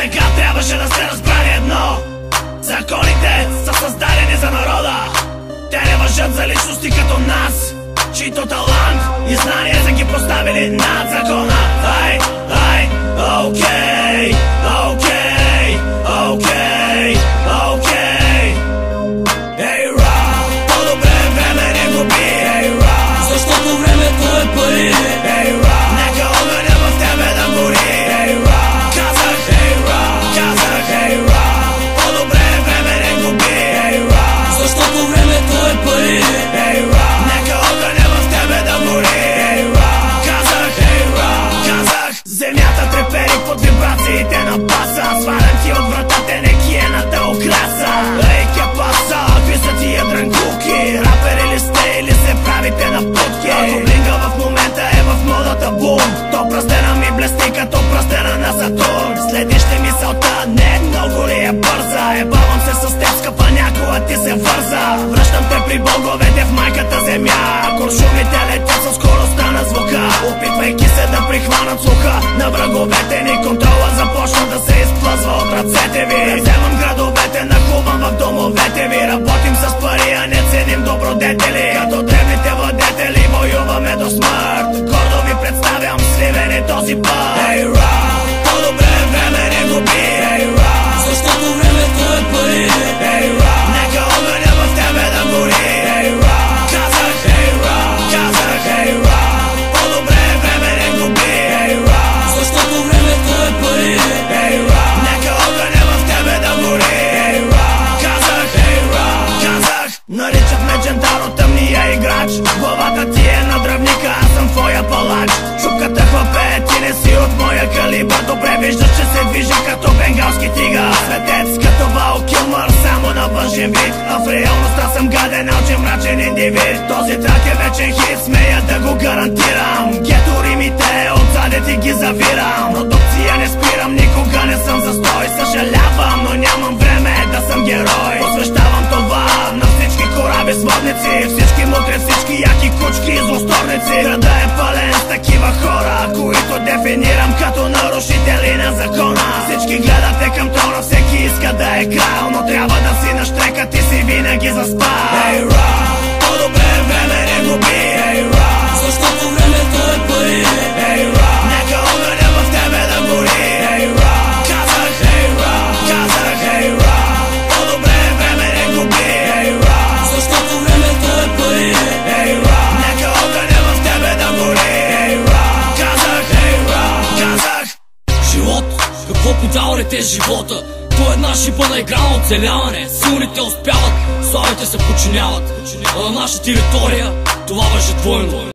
Сега трябваше да се разбрали едно: законите са създадени за народа. Те не важат за личности като нас, чийто талант и знания са ги поставили над закона. Ай, ай, окей, окей, окей, окей. Ей, ра, по-добре време не губи, ей, ра, защото времето е пари. Ей, ра, нека огъня в тебе да гори, ей, ра, казах, ей, ра, казах, ей, ра, по-добре време не губи, ей, ра, защото времето е пари. ей, ра, нека огъня в тебе да гори, ей, ра, казах, ей, ра, казах. Земята трепери под вибрациите на баса, свалям ти от вратата некиената окраса. Ей, ке паса, какви са тия дрънкулки? Рапери ли сте или се правите на путки? Ако блинга в момента е в модата бум, то пръстена ми блести като пръстена на Сатурн. Следиш ли мисълта? Не, много ли е бърза? Ебавам се с теб, скъпа, някога ти се върза. Връщам те при боговете в майката земя. Куршумите летят със скоростта на звука, опитвайки се да прихванат слуха на враговете ни. Контрола започна да се изплъзва от ръцете ви. Вземам градовете, нахлувам в домовете ви. Работим с пари, а не ценим добродетели. Като древните владетели воюваме до смърт. Гордо ви представям Сливен е този път. Ей, ра, по-добре време не губи, ей, ра, защото времето е пари. ей, ра, нека огъня в тебе да гори, ей, ра, казах, ей, ра, казах, ей, ра, по-добре време не губи, ей, ра, защото времето е пари. ей, ра, нека огъня в тебе да гори, ей, ра, казах, ей, ра, казах. Наричат ме джентаро, тъмния играч. Главата ти е на дръвника, аз съм твоя палач. Чупката хлапе, ти не си от моя калибър. Добре виждаш, че се движа като бенгалски тигър. Светец като Вал Килмър, само на външен вид, а в реалността съм гаден, алчен, мрачен индивид. Този трак е вечен хит, смея да го гарантирам. Гето римите, отзаде ти ги завирам. Продукция не спирам, никога не съм застой. Съжалявам, но нямам време да съм герой. Посвещавам това на всички кораби сводници, всички мутри, всички яки кучки и злосторници. Града е пълен с такива хора, които дефинирам като нарушители на закона. Всички гледате към трона, всеки иска да е крал, но трябва да си на щрека, ти си винаги заспал. Ей, ра, по-добре време не губи, ей, ра, защото времето е пари. ей, ра, нека огъня в тебе да гори, ей, ра, казах, ей, ра, казах, ей, ра, по-добре време не губи, ей, ра, защото времето е пари. ей, ра, нека огъня в тебе да гори, ей, ра, казах, ей, ра, казах. Живот, какво подял ли те живота? То е една шипана игра на оцеляване. Силните успяват, слабите се подчиняват. А на наша територия това важи двойно.